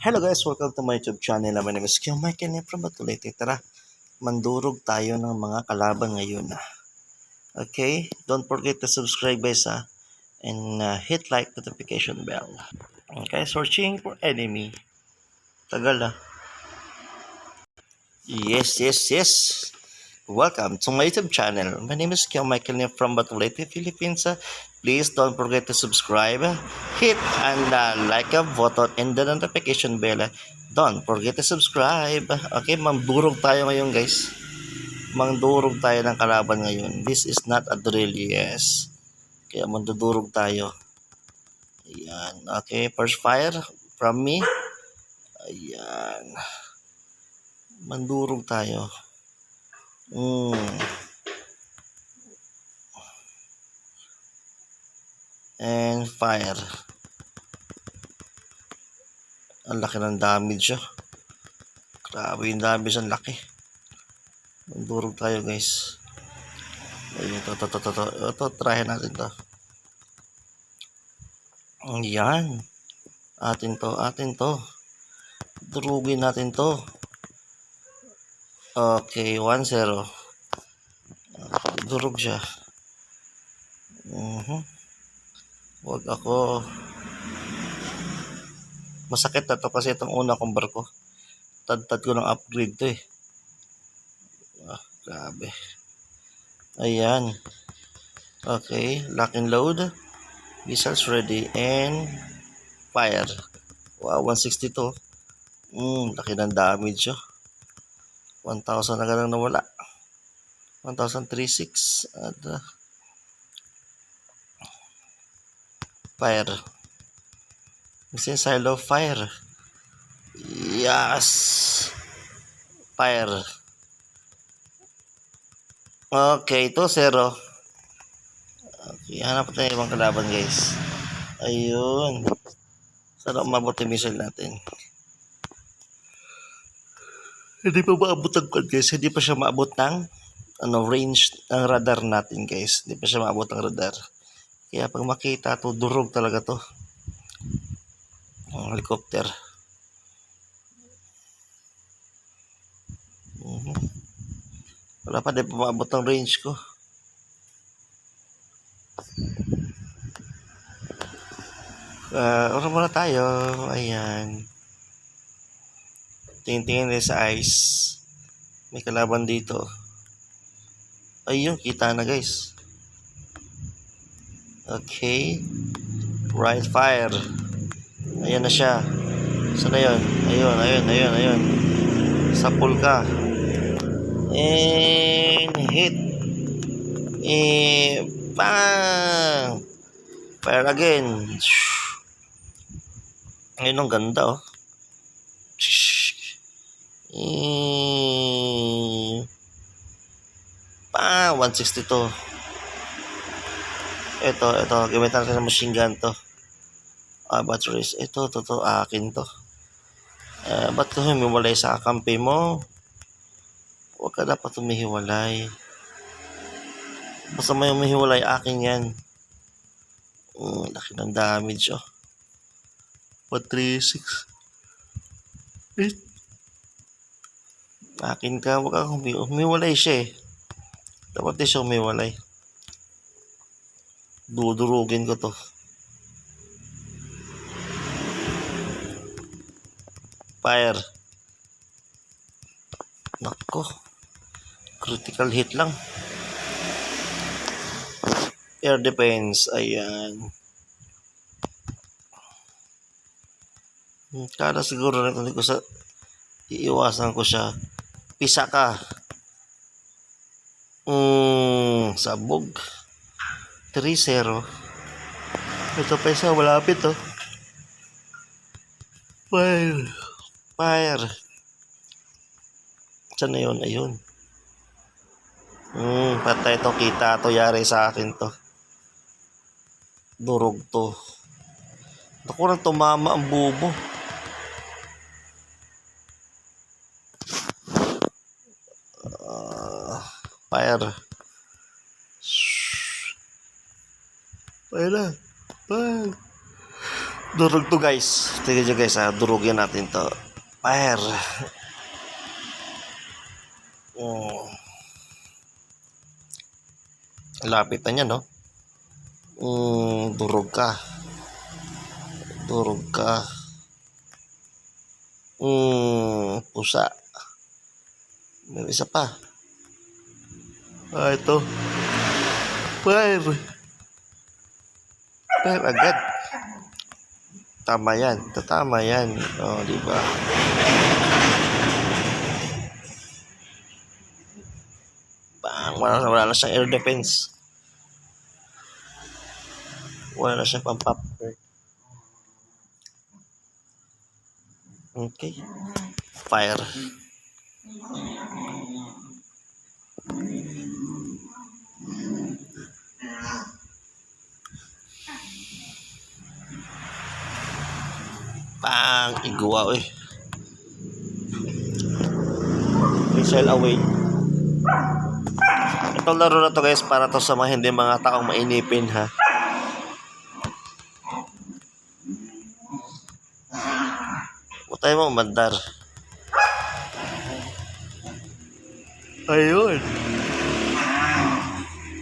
Hello guys, welcome to my YouTube channel. My name is Kyo Mike and from Batulete. Tara, mandurog tayo ng mga kalaban ngayon. Okay, don't forget to subscribe guys and hit like notification bell. Okay, searching for enemy. Tagal Yes. Welcome to my YouTube channel. My name is Kyo Michael from Batulete, Philippines. Please don't forget to subscribe, hit and like a button and the notification bell. Don't forget to subscribe. Okay, mandurog tayo ngayon guys. Mandurog tayo ng kalaban ngayon. This is not a drill, yes. Kaya mandudurog tayo. Ayan. Okay, first fire from me. Ayan. Mandurog tayo. And fire. Ang laki ng damage Grabe yung damage, ang laki. Mandurog tayo guys. Ayun, ito, try natin to. Ayan. Atin to. Durugin natin to. Okay, 1-0. Durog siya. Huwag ako. Masakit na to kasi itong una kong barko. Tad ko ng upgrade to Grabe. Ayan. Okay, lock and load. Missiles ready and fire. Wow, 162. Laki ng damage 1,000 na ganang nawala. 1,036 at fire. Missile silo fire. Yes. Fire. Okay, 2-0. Okay, hanap tayo ibang kalaban guys. Ayun. Sana umabot yung missile natin. Hindi pa maabot ang quad guys. Hindi pa siya maabot ng range ng radar natin guys. Hindi pa siya maabot ng radar. Kaya pag makita to, durog talaga to. Ang helicopter. Wala pa, di pa maabot ang range ko. Oras muna tayo. Ayan. Tingin-tingin din sa ice. May kalaban dito. Ayun, kita na guys. Okay. Right fire. Ayan na siya. Saan na yun? Ayun. Sapul ka. And hit. Bang! Fire again. Ayun, ang ganda Bang! 162. Ito. Gamitan ko ng machine gun to. Batteries. Ito, akin to. Ba't ko humiwalay sa kampi mo? Huwag ka dapat humihiwalay. Basta may humihiwalay, akin yan. Laki ng damage 136. Akin ka, huwag kang humiwalay siya Dapat di siya humiwalay. Dudurugin ko to. Fire. Nako. Critical hit lang. Air defense. Ayan. Kala siguro na hindi ko iiwasan ko siya. Pisa ka. Sabog. 3-0. Ito pa isa, malapit Fire. Saan na yun? Ayun. Patay to, kita to, yari sa akin to. Durog to. Naku, nang tumama ang bubo. Fire. Fire na. Durog to guys. Tingnan nyo guys ha. Durugin natin to. Fire. Oh. Lapit na niya no. Durog ka. Durog ka. Pusa. May isa pa. Ito. Fire. Fire agad. Tama yan. Tatama yan. O, diba? Bang! Wala na siyang air defense. Wala na siyang pang-pop. Okay. Fire. Bang! Iguwa eh. Missile away. Itong laro na to guys para to sa mga hindi mga taong mainipin ha. Butay mo mandar. Ayun.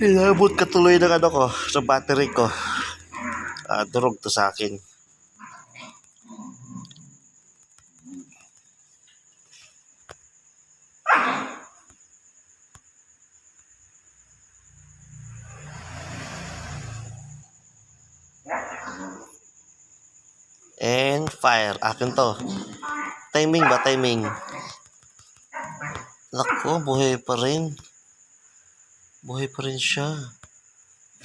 Inabot ka tuloy ng ano ko sa battery ko. Durog to sa akin. And fire. Akin to. Timing ba? Timing. Nako, buhay pa rin. Buhay pa rin siya.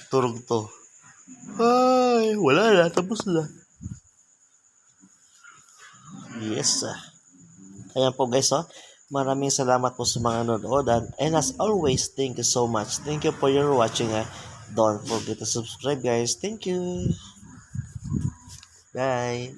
Turog to. Ay, wala na. Tapos na. Yes. Ayan po guys, oh. Maraming salamat po sa mga nanonood. And as always, thank you so much. Thank you for your watching. Don't forget to subscribe guys. Thank you. Bye.